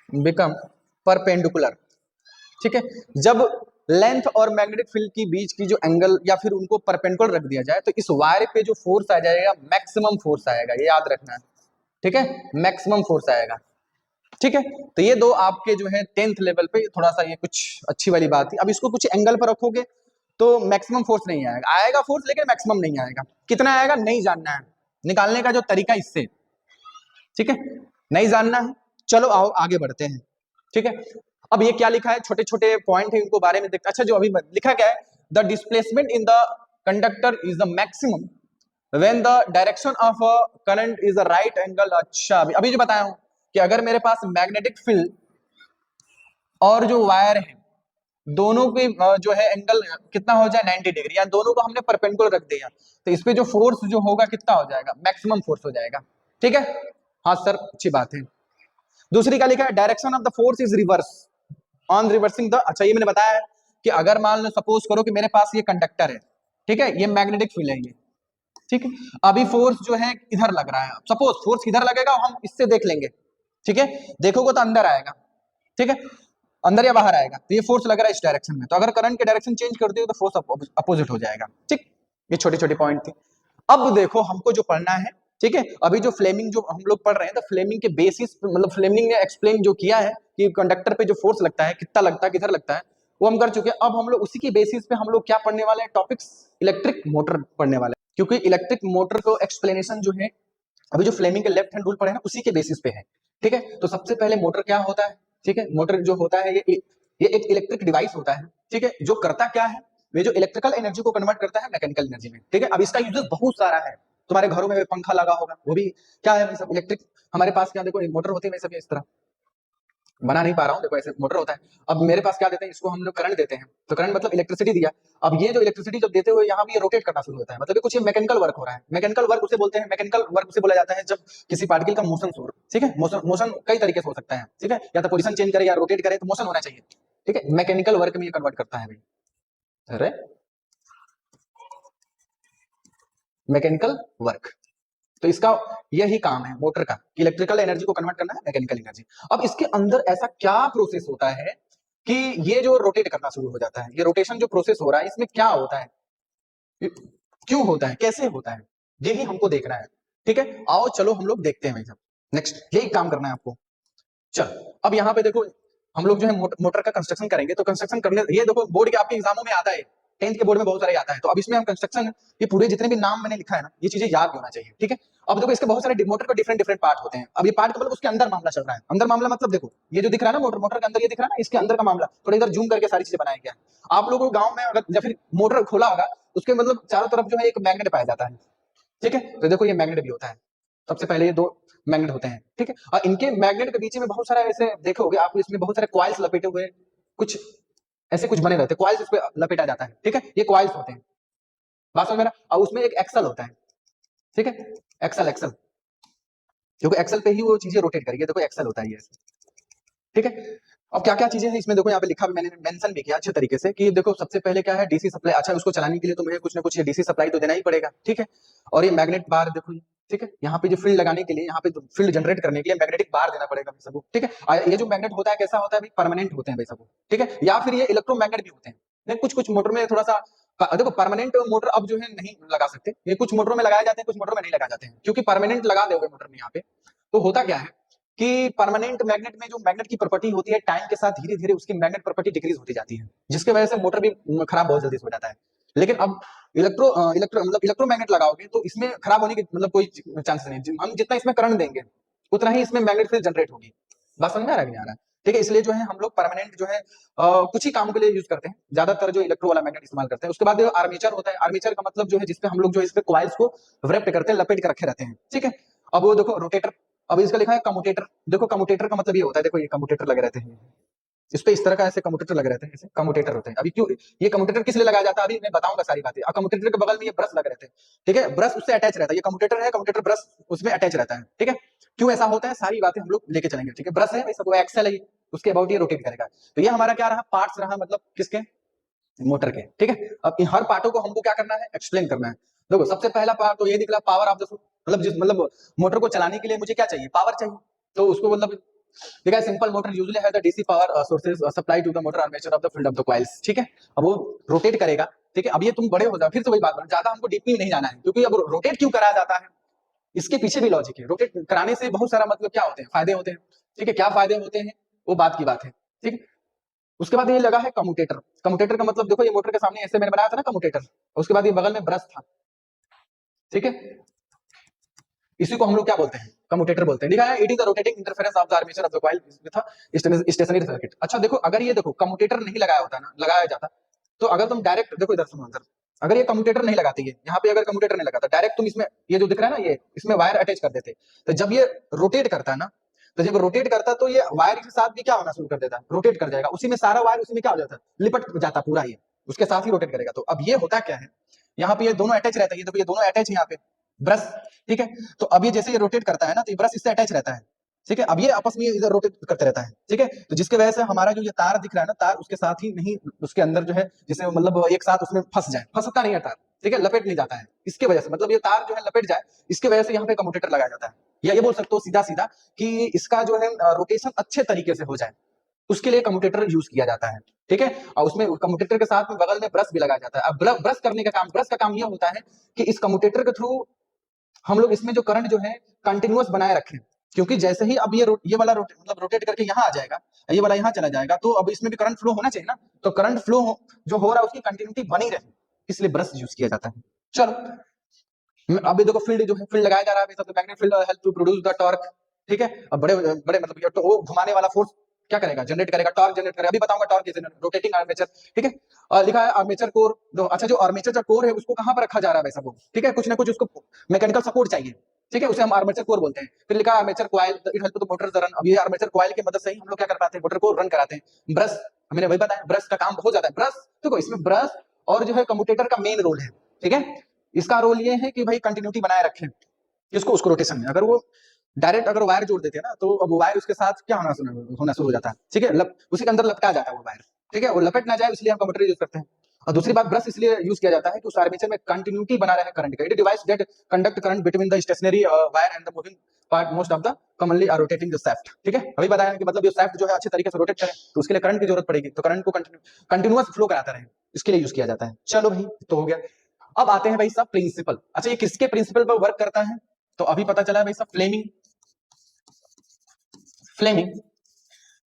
become perpendicular. ठीक है, जब लेंथ और मैग्नेटिक फील्ड की बीच की जो एंगल या फिर उनको परपेंडिकुलर रख दिया जाए तो इस वायर पे जो फोर्स आ जाएगा मैक्सिमम फोर्स आएगा, ये याद रखना है, ठीक है, मैक्सिमम फोर्स आएगा, ठीक है। तो ये दो आपके जो है 10th लेवल पे थोड़ा सा ये कुछ अच्छी वाली बात थी। अब इसको कुछ एंगल पर रखोगे तो मैक्सिमम फोर्स नहीं आएगा, आएगा फोर्स लेकिन मैक्सिमम नहीं आएगा। कितना आएगा नहीं जानना है, निकालने का जो तरीका इससे, ठीक है, नहीं जानना है। चलो आओ आगे बढ़ते हैं, ठीक है। अब ये क्या लिखा है, छोटे छोटे पॉइंट है, इनको बारे में देखते। अच्छा, जो अभी लिखा क्या है, the displacement in the conductor is the maximum when the direction of current is the right angle. अच्छा, अभी जो बताया हूं कि अगर मेरे पास मैग्नेटिक फील्ड और जो वायर है दोनों के जो है एंगल कितना हो जाए 90 डिग्री, या दोनों को हमने परपेंडिकुलर रख दिया तो इस पे जो फोर्स जो होगा कितना हो जाएगा, मैक्सिमम फोर्स हो जाएगा, ठीक है। हाँ सर, अच्छी बात है। दूसरी का लिखा है direction of the force is reverse on reversing the. अच्छा, ये मैंने बताया है कि अगर मान लो सपोज करो कि मेरे पास ये कंडक्टर है, ठीक है, ये मैग्नेटिक फील्ड है ये, ठीक है। अभी फोर्स जो है इधर लग रहा है, सपोज फोर्स इधर लगेगा, हम इससे देख लेंगे, ठीक है, देखोगे तो अंदर आएगा, ठीक है, अंदर या बाहर आएगा, तो ये फोर्स लग रहा है इस डायरेक्शन में, तो अगर करंट के डायरेक्शन चेंज कर दिए तो फोर्स अपोजिट हो जाएगा, ठीक। ये छोटे छोटे पॉइंट थे। अब देखो हमको जो पढ़ना है, ठीक है, अभी जो फ्लेमिंग जो हम लोग पढ़ रहे हैं तो फ्लेमिंग के बेसिस मतलब फ्लेमिंग ने एक्सप्लेन जो किया है कि कंडक्टर पे जो फोर्स लगता है कितना लगता है किधर लगता है वो हम कर चुके हैं। अब हम लोग उसी के बेसिस पे हम लोग क्या पढ़ने वाले हैं, टॉपिक्स इलेक्ट्रिक मोटर पढ़ने वाले हैं, क्योंकि इलेक्ट्रिक मोटर को एक्सप्लेनेशन जो है अभी जो फ्लेमिंग के लेफ्ट हैंड रूल पढ़े ना उसी के बेसिस पे है, ठीक है। तो सबसे पहले मोटर क्या होता है, ठीक है, मोटर जो होता है ये एक इलेक्ट्रिक डिवाइस होता है, ठीक है, जो करता क्या है, वे जो इलेक्ट्रिकल एनर्जी को कन्वर्ट करता है मैकेनिकल एनर्जी में, ठीक है। अब इसका यूजेस बहुत सारा है, तुम्हारे घरों में पंखा लगा होगा वो भी क्या है, सब इलेक्ट्रिक। हमारे पास क्या देखो मोटर होती है, सब इस तरह बना नहीं पा रहा हूँ, देखो ऐसे मोटर होता है। अब मेरे पास क्या देते हैं, इसको हम लोग करंट देते हैं, तो करंट मतलब इलेक्ट्रिसिटी दिया। अब ये जो इलेक्ट्रिसिटी जब देते हुए यहाँ भी ये रोटेट करना शुरू होता है, मतलब ये कुछ मैकेनिकल वर्क हो रहा है। मैकेनिकल वर्क उसे बोलते हैं, मैकेनिकल वर्क उसे बोला जाता है जब किसी पार्टिकल का मोशन हो, ठीक है। मोशन कई तरीके से हो सकता है, ठीक है, या तो पोजीशन चेंज करे या रोटेट करे, तो मोशन होना चाहिए, ठीक है। मैकेनिकल वर्क में ये कन्वर्ट करता है भाई, अरे मैकेनिकल वर्क, तो इसका यही काम है मोटर का, इलेक्ट्रिकल एनर्जी को कन्वर्ट करना है मैकेनिकल एनर्जी। अब इसके अंदर ऐसा क्या प्रोसेस होता है कि ये जो रोटेट करना शुरू हो जाता है, ये रोटेशन जो प्रोसेस हो रहा है इसमें क्या होता है, क्यों होता है, कैसे होता है, यही हमको देखना है, ठीक है। आओ चलो हम लोग देखते हैं भाई साहब, नेक्स्ट यही काम करना है आपको। चल अब यहाँ पे देखो हम लोग जो है मोटर का कंस्ट्रक्शन करेंगे, तो कंस्ट्रक्शन करने ये देखो बोर्ड के आपके एग्जामों में आता है, 10th के बोर्ड में बहुत सारे आता है, तो अब इसमें हम कंस्ट्रक्शन ये पूरे जितने भी नाम मैंने लिखा है ना ये चीजें याद होना चाहिए, ठीक है। अब देखो इसके बहुत सारे मोटर का डिफरेंट डिफरेंट पार्ट होते हैं। अब ये पार्ट का मतलब उसके अंदर मामला चल रहा है, अंदर मामला मतलब देखो ये जो दिख रहा है ना मोटर के अंदर ये दिख रहा है ना, इसके अंदर का मामला थोड़ा इधर जूम करके सारी चीजें बनाया गया है। आप लोगों को गाँव में अगर या फिर मोटर खोला होगा उसके मतलब चारों तरफ जो है एक मैग्नेट पाया जाता है, ठीक है। तो देखो ये मैग्नेट भी होता है, सबसे पहले ये दो मैग्नेट होते हैं, ठीक है। और इनके मैग्नेट के बीच में बहुत सारा ऐसे देखोगे आप, इसमें बहुत सारे कॉइल्स लपेटे हुए कुछ ऐसे कुछ बने रहते हैं, कॉइल्स इस पे लपेटा जाता है, ठीक है, ये कॉइल्स होते हैं, बात समझ में आ रहा? और उसमें एक एक्सल होता है, ठीक है, एक्सल एक्सल, क्योंकि एक्सल पे ही वो चीजें रोटेट करेगी, देखो एक्सल होता है ये, ठीक है। अब क्या क्या चीजें हैं इसमें देखो, यहाँ पे लिखा भी मैंने मेंशन भी किया अच्छे तरीके से कि देखो सबसे पहले क्या है डीसी सप्लाई। अच्छा, उसको चलाने के लिए तो मुझे कुछ ना कुछ ये डीसी सप्लाई तो देना ही पड़ेगा, ठीक है। और ये मैग्नेट बार देखो, ठीक है, यहाँ पे जो फील्ड लगाने के लिए, यहाँ पे फील्ड जनरेट करने के लिए मैग्नेटिक बार देना पड़ेगा भाई सबको, ठीक है। और ये जो मैग्नेट होता है कैसा होता है भाई, परमानेंट होते हैं भाई सबको, ठीक है, या फिर ये इलेक्ट्रोमैग्नेट भी होते हैं। कुछ कुछ मोटर में थोड़ा सा देखो परमानेंट मोटर अब जो है नहीं लगा सकते, ये कुछ मोटरों में लगाए जाते हैं, कुछ मोटरों में नहीं लगाए जाते हैं, क्योंकि परमानेंट लगा दोगे मोटर में यहाँ पे तो होता क्या है कि परमानेंट मैग्नेट में जो मैग्नेट की प्रॉपर्टी होती है टाइम के साथ धीरे धीरे उसकी मैग्नेट प्रॉपर्टी डिक्रीज होती जाती है, जिसकी वजह से मोटर भी खराब बहुत जल्दी हो जाता है। लेकिन अब मतलब इलेक्ट्रोमैग्नेट लगाओगे तो इसमें खराब होने की मतलब कोई चांस नहीं, हम जितना इसमें करंट देंगे उतना ही इसमें मैग्नेट फील्ड जनरेट होगी। बात समझ में आ रहा है नहीं आ रहा है, ठीक है। इसलिए जो है हम लोग परमानेंट जो है कुछ ही कामों के लिए यूज करते हैं, ज्यादातर जो इलेक्ट्रो वाला मैग्नेट इस्तेमाल करते हैं। उसके बाद आर्मेचर होता है, आर्मेचर का मतलब जो है जिसपे हम लोग जो है इसपे कॉइल्स को व्रैप्ड करते हैं, लपेट के रखे रहते हैं, ठीक है। अब वो देखो रोटेटर, अब इसका लिखा है कम्यूटेटर, देखो कम्यूटेटर का मतलब ये होता है, देखो ये कम्यूटेटर लगे रहते हैं इस पे, इस तरह का ऐसे कम्यूटेटर लगे रहते हैं, ऐसे कम्यूटेटर होते हैं। अभी क्यों ये कम्यूटेटर किस लिए लगाया जाता है अभी मैं बताऊंगा सारी बातें। अब कम्यूटेटर के बगल में ये ब्रश लगे रहते हैं, ठीक है, ब्रश उससे अटैच रहता है, ये कम्यूटेटर है, कम्यूटेटर ब्रश उसमें अटैच रहता है, ठीक है। क्यों ऐसा होता है सारी बातें हम लोग लेके चलेंगे, ठीक है। ब्रश है वैसे वो एक्सेल है, उसके अबाउट ये रोटेट करेगा। तो ये हमारा क्या रहा, पार्ट्स रहा, मतलब किसके, मोटर के, ठीक है। अब इन हर पार्टों को हमको क्या करना है, एक्सप्लेन करना है। देखो सबसे पहला पार्ट तो ये निकला पावर ऑफ द मतलब जिस मतलब मोटर को चलाने के लिए मुझे क्या चाहिए, पावर चाहिए। तो उसको मतलब देखा सिंपल मोटर यूजुअली है the DC power sources supply to the motor armature of the field of the coils, ठीक है। अब वो रोटेट करेगा, ठीक है। अब ये तुम बड़े हो जाओ, फिर से वही बात, ज्यादा हमको डीपली नहीं जाना है, क्योंकि अब रोटेट क्यों कराया जाता है, इसके पीछे भी लॉजिक है। रोटेट कराने से बहुत सारा मतलब क्या होते हैं, फायदे होते हैं, ठीक है। क्या फायदे होते हैं वो बात की बात है, ठीक है। उसके बाद ये लगा है कम्यूटेटर। कम्यूटेटर का मतलब देखो, ये मोटर के सामने ऐसे मैंने बनाया था ना कम्यूटेटर, उसके बाद ये बगल में ब्रश था, ठीक है। इसी को हम लोग क्या बोलते हैं, कम्यूटेटर बोलते हैं। लिखा है it is the rotating interference of the armature of the coil with stationary circuit. अच्छा देखो, अगर ये देखो कम्यूटेटर नहीं लगाया होता ना, लगाया जाता, तो अगर तुम डायरेक्ट देखो इधर सुनो, अंदर अगर ये कम्यूटेटर नहीं लगाती है, यहाँ पे अगर कम्यूटेटर नहीं लगाता, डायरेक्ट तुम इसमें ये जो दिख रहा है ना, ये इसमें वायर अटैच कर देते, तो जब ये रोटेट करता है ना, तो जब रोटेट करता तो ये वायर के साथ भी क्या होना शुरू कर देता है, रोटेट कर जाएगा, उसी में सारा वायर उसी में क्या हो जाता है, लिपट जाता पूरा, ये उसके साथ ही रोटेट करेगा। तो अब ये होता क्या है, यहाँ पे ये दोनों अटैच रहता है, ये देखो ये दोनों अटैच है यहाँ पे ब्रश, ठीक है। तो अब ये जैसे ये रोटेट करता है ना, तो ये ब्रश इससे अटैच रहता है, ठीक है। अब ये आपस में इधर रोटेट करते रहता है, ठीक है। तो जिसके वजह से हमारा जो ये तार दिख रहा है ना, तार उसके साथ ही नहीं, उसके अंदर जो है जैसे मतलब एक साथ उसमें फंस जाए, फंसता नहीं है तार, ठीक है, लपेट नहीं जाता है, इसके वजह से मतलब ये तार जो है लपेट जाए, इसके वजह से यहाँ पे कम्यूटेटर लगाया जाता है। या ये बोल सकते हो सीधा सीधा कि इसका जो है रोटेशन अच्छे तरीके से हो जाए, उसके लिए कम्यूटेटर यूज किया जाता है, ठीक है। और उसमें कम्यूटेटर के साथ में बगल में ब्रश भी लगाया जाता है। अब ब्रश करने का काम, ब्रश का काम ये होता है कि इस कम्यूटेटर के थ्रू हम लोग इसमें जो करंट जो है कंटिन्यूअस बनाए रखें, क्योंकि जैसे ही अब ये वाला मतलब रोटेट करके यहाँ आ जाएगा, ये वाला यहाँ चला जाएगा, तो अब इसमें भी करंट फ्लो होना चाहिए ना, तो करंट फ्लो जो हो रहा है उसकी कंटिन्यूटी बनी रहे, इसलिए ब्रश यूज किया जाता है। चलो अभी देखो फील्ड जो है, फील्ड लगाया जा रहा है, magnetic field help to produce the torque, ठीक है। अब बड़े बड़े मतलब तो वो घुमाने वाला फोर्स क्या करेगा, जनरेट करेगा, टॉर्क जनरेट करेगा। अभी बताऊंगा टॉर्क कैसे, रोटेटिंग आर्मेचर, ठीक है। लिखा है आर्मेचर कोर। अच्छा जो आर्मेचर का कोर है उसको कहां पर रखा जा रहा है वैसा, वो ठीक है, कुछ ना कुछ उसको मैकेनिकल सपोर्ट चाहिए, ठीक है, उसे हम आर्मेचर कोर बोलते हैं। फिर लिखा है armature coil, it help to motor run. अब ये आर्मेचर कॉइल की मदद से ही हम लोग क्या कर पाते हैं, मोटर को रन कराते हैं। ब्रश मैंने वही बताया, ब्रश का काम बहुत ज्यादा है। ब्रश देखो इसमें ब्रश और जो है कम्यूटेटर का मेन रोल है, ठीक है। इसका रोल ये है कि भाई कंटिन्यूटी बनाए रखें किसको, उसको रोटेशन में। अगर वो डायरेक्ट अगर वायर जोड़ देते हैं ना, तो अब वायर उसके साथ क्या होना शुरू हो जाता है, ठीक है, उसी के अंदर लपटा जाता है वो वायर, ठीक है, वो लपट ना जाए इसलिए हम कम्यूटेटर यूज करते हैं। और दूसरी बात, ब्रश इसलिए यूज किया जाता है कि उस आर्मेचर में कंटिन्यूटी बना रहे करंट का। It device that conduct current between the stationary wire and the moving part most of the commonly are rotating the shaft, ठीक है। अभी बताया कि मतलब ये शाफ्ट जो है अच्छे तरीके से रोटेट करे, तो उसके लिए करंट की जरूरत पड़ेगी, तो करंट को कंटिन्यूअस फ्लो कराता रहे, इसके लिए यूज किया जाता है। चलो भाई तो हो गया। अब आते हैं भाई सब प्रिंसिपल। अच्छा ये किसके प्रिंसिपल पर वर्क करता है, तो अभी पता चला भाई सब फ्लेमिंग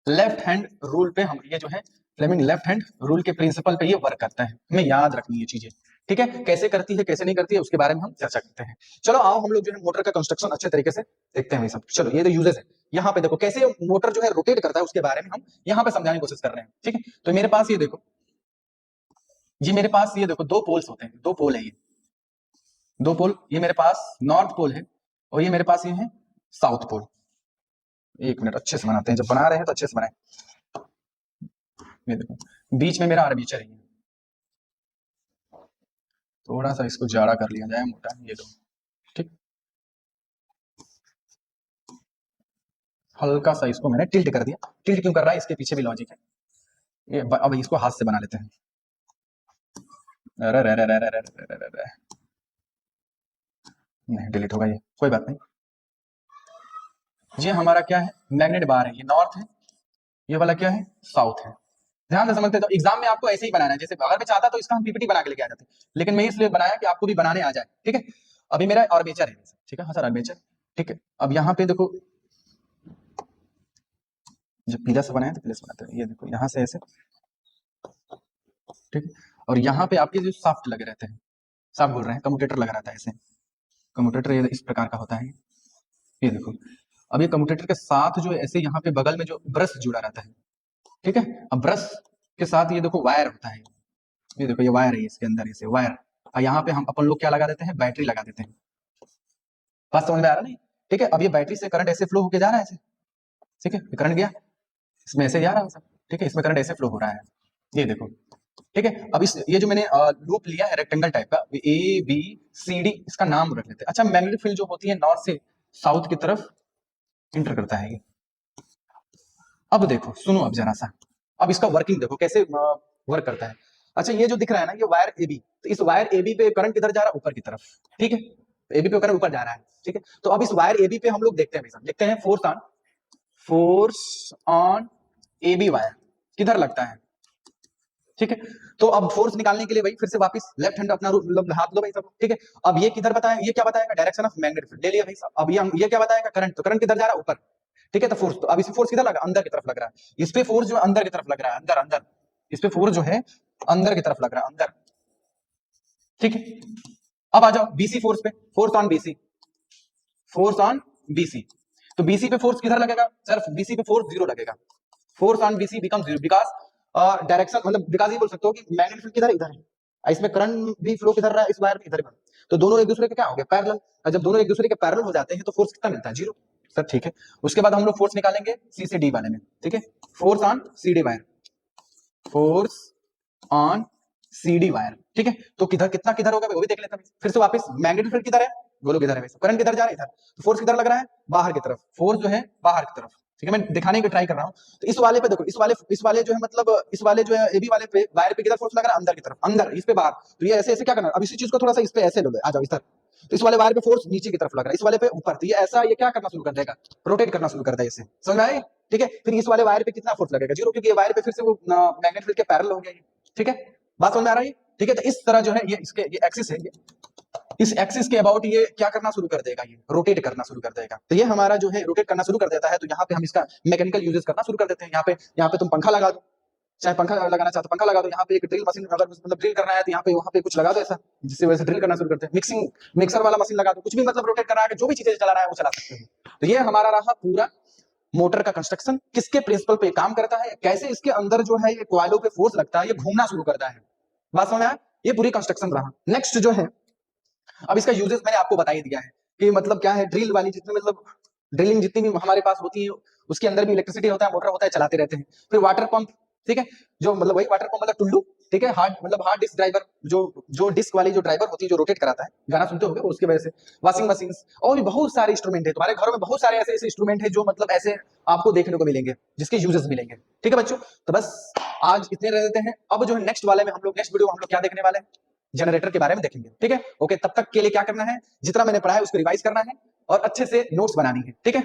लेफ्ट हैंड रूल पे, हम ये जो है फ्लेमिंग लेफ्ट हैंड रूल के प्रिंसिपल पे ये वर्क करता है। हमें याद रखनी है चीजें, ठीक है, कैसे करती है कैसे नहीं करती है उसके बारे में हम चर्चा करते हैं। चलो आओ हम लोग जो है मोटर का कंस्ट्रक्शन अच्छे तरीके से देखते हैं भाई सब। चलो ये तो यूजेस है, यहाँ पे देखो कैसे मोटर जो है रोटेट करता है उसके बारे में हम यहाँ पे समझाने की कोशिश कर रहे हैं, ठीक है। तो मेरे पास ये देखो, ये मेरे पास ये देखो दो पोल्स होते हैं, दो पोल है, ये दो पोल, ये मेरे पास नॉर्थ पोल है और ये मेरे पास ये है साउथ पोल। एक मिनट अच्छे से बनाते हैं, जब बना रहे हैं तो अच्छे से बनाए। ये देखो बीच में मेरा आर्मेचर है, थोड़ा सा इसको जाड़ा कर लिया जाए, मोटा, ये दो, ठीक, हल्का सा इसको मैंने टिल्ट कर दिया। टिल्ट क्यों कर रहा है, इसके पीछे भी लॉजिक है। ये अब इसको हाथ से बना लेते हैं। अरे रे रे रे रे रे रे रे रे, नहीं डिलीट होगा ये, कोई बात नहीं। ये हमारा क्या है, मैग्नेट बार है, ये नॉर्थ है, ये वाला क्या है, साउथ है। ध्यान से समझते, तो एग्जाम में आपको ऐसे ही बनाना है, जैसे अगर मैं चाहता तो इसका हम पीपीटी बना के लेके आ जाते, लेकिन मैं इसलिए बनाया कि आपको भी बनाने आ जाए, ठीक है। अभी मेरा आर्मेचर है, ठीक है, हाँ सर आर्मेचर, ठीक है। अब यहाँ पे देखो, जब पीला से बनाया तो पीला से बनाते हैं, ये देखो यहाँ से ऐसे, ठीक है। और यहाँ पे आपके जो शाफ्ट लगे रहते हैं, शाफ्ट बोल रहे हैं, कम्यूटेटर लगा रहता है ऐसे, कम्यूटेटर ये इस प्रकार का होता है, ये देखो। अब ये कम्यूटेटर के साथ जो ऐसे यहाँ पे बगल में जो ब्रश जुड़ा रहता है, ठीक है। अब ब्रश के साथ ये देखो वायर होता है, ये देखो ये वायर है, इसके अंदर ऐसे वायर, और यहाँ पे हम अपन लोग क्या लगा देते हैं, बैटरी लगा देते हैं। बात समझ में आ रहा नहीं, ठीक है। अब ये बैटरी से करंट ऐसे फ्लो होके जा रहा है ऐसे, ठीक है, करंट गया इसमें ऐसे जा रहा है सब, ठीक है, इसमें करंट ऐसे फ्लो हो रहा है, ये देखो, ठीक है। अब इस ये जो मैंने लूप लिया है रेक्टेंगल टाइप का, ए बी सी डी, इसका नाम रख लेते हैं। अच्छा मैग्नेटिक फील्ड जो होती है नॉर्थ से साउथ की तरफ इंटर करता है ये। अब देखो सुनो, अब जरा सा, अब इसका वर्किंग देखो कैसे वर्क करता है। अच्छा ये जो दिख रहा है ना, ये वायर ए बी, तो इस वायर ए बी पे करंट किधर जा रहा है, ऊपर की तरफ, ठीक है, ए बी पे करंट ऊपर जा रहा है, ठीक है। तो अब इस वायर ए बी पे हम लोग देखते हैं, देखते हैं force on A B wire किधर लगता है, ठीक है। तो अब फोर्स निकालने के लिए भाई फिर से वापस लेफ्ट हैंड अपना मतलब हाथ लो भाई सब, ठीक है। अब ये किधर बताया, ये क्या बताएगा, डायरेक्शन ऑफ मैग्नेटिक फील्ड ले लिया भाई साहब। अब ये क्या बताएगा, करंट, तो करंट किधर जा रहा है, ऊपर, ठीक है। तो फोर्स, तो अब इस फोर्स किधर लगा, अंदर की तरफ लग रहा है। इस पे फोर्स जो अंदर की तरफ लग रहा है, अंदर अंदर, इस पे फोर्स जो है अंदर की तरफ लग रहा है, अंदर, ठीक है। अब आ जाओ बीसी फोर्स पे, force on BC, force on BC. तो बीसी पे फोर्स किधर लगेगा सर, बीसी पे फोर्स जीरो लगेगा, force on BC become zero because direction, मतलब बिकॉज ये बोल सकते हो कि मैग्नेटिक फील्ड किधर, इधर है, इसमें करंट भी फ्लो किधर रहा है, इस वायर में इधर, तो दोनों एक दूसरे के क्या हो गए, पैरेलल। और जब दोनों एक दूसरे के पैरेलल हो जाते हैं तो फोर्स कितना मिलता है, जीरो सर, ठीक है। उसके बाद हम लोग फोर्स निकालेंगे सी से डी वाले में, ठीक है। Force on C D wire, force on C D wire, ठीक है। तो किधर कितना किधर होगा वो भी देख लेते हैं। फिर से वापस मैग्नेटिक फील्ड किधर है, बोलो किधर है, करंट किधर जा रहा है, इधर, तो फोर्स किधर लग रहा है, बाहर की तरफ, फोर्स जो है बाहर की तरफ, ठीक है। मैं दिखाने की ट्राई कर रहा हूँ। तो इस वाले पे देखो, इस वाले जो है, मतलब इस वाले जो है एबी वाले पे वायर पे किधर फोर्स लग रहा है, अंदर की तरफ, अंदर, इस पे बाहर। तो ये ऐसे ऐसे क्या करना, अब इसी चीज को थोड़ा सा इस पे ऐसे लो, आ जाओ इधर। तो इस वाले वायर पे फोर्स नीचे की तरफ लग रहा है, इस वाले पे ऊपर, तो ये ऐसा, ये क्या करना शुरू कर देगा, रोटेट करना शुरू कर देगा, इसे समझ में आए, ठीक है। फिर इस वाले वायर पे कितना फोर्स लगेगा, जीरो, क्योंकि ये वायर पे फिर से वो मैग्नेटिक फील्ड के पैरेलल हो गया, ठीक है। बात समझ में आ रही है, ठीक है। तो इस तरह जो है ये इसके ये एक्सिस है, ये इस एक्सिस के अबाउट ये क्या करना शुरू कर देगा, ये रोटेट करना शुरू कर देगा। तो ये हमारा जो है रोटेट करना शुरू कर देता है। तो यहाँ पे हम इसका मैकेनिकल यूजेस करना शुरू कर देते हैं। यहाँ पे तुम पंखा लगा दो, चाहे पंखा लगाना चाहते हो पंखा लगा दो, यहाँ पे एक ड्रिल मशीन, अगर मतलब ड्रिल करना है तो यहाँ पे वहाँ पे कुछ लगा दो ऐसा, जिससे वैसे ड्रिल करना शुरू करते हैं। मिक्सर वाला मशीन लगा दो, कुछ भी मतलब रोटेट करना है, जो भी चीजें चला रहा है वो चला सकते हैं। तो ये हमारा रहा पूरा मोटर का कंस्ट्रक्शन, किसके प्रिंसिपल पे काम करता है, कैसे इसके अंदर जो है ये कॉइलों पे फोर्स लगता है, ये घूमना शुरू करता है। बात समझ में आया, ये पूरी कंस्ट्रक्शन रहा। नेक्स्ट जो है, अब इसका यूजेस मैंने आपको बता ही दिया है कि मतलब क्या है, ड्रिल वाली जितनी मतलब ड्रिलिंग जितनी भी हमारे पास होती है, उसके अंदर भी इलेक्ट्रिसिटी होता है, मोटर होता है, चलाते रहते हैं। फिर वाटर पंप, ठीक है, जो मतलब वही वाटर पंप मतलब टुल्लू, ठीक है, हार्ड मतलब हार्ड डिस्क ड्राइवर, जो डिस्क वाली जो ड्राइवर होती है, जो रोटेट कराता है, गाना सुनते होंगे उसकी वजह से। वॉशिंग मशीन, और भी बहुत सारे इंस्ट्रूमेंट है तुम्हारे घरों में, बहुत सारे ऐसे ऐसे इंस्ट्रूमेंट है जो मतलब ऐसे आपको देखने को मिलेंगे, जिसके यूजेस मिलेंगे, ठीक है बच्चों। तो बस आज इतने रह देते हैं। अब जो है नेक्स्ट वाले में हम लोग, नेक्स्ट वीडियो में हम लोग क्या देखने वाले हैं, जनरेटर के बारे में देखेंगे, ठीक है। ओके, तब तक के लिए क्या करना है, जितना मैंने पढ़ा है उसको रिवाइज करना है और अच्छे से नोट्स बनानी है, ठीक है।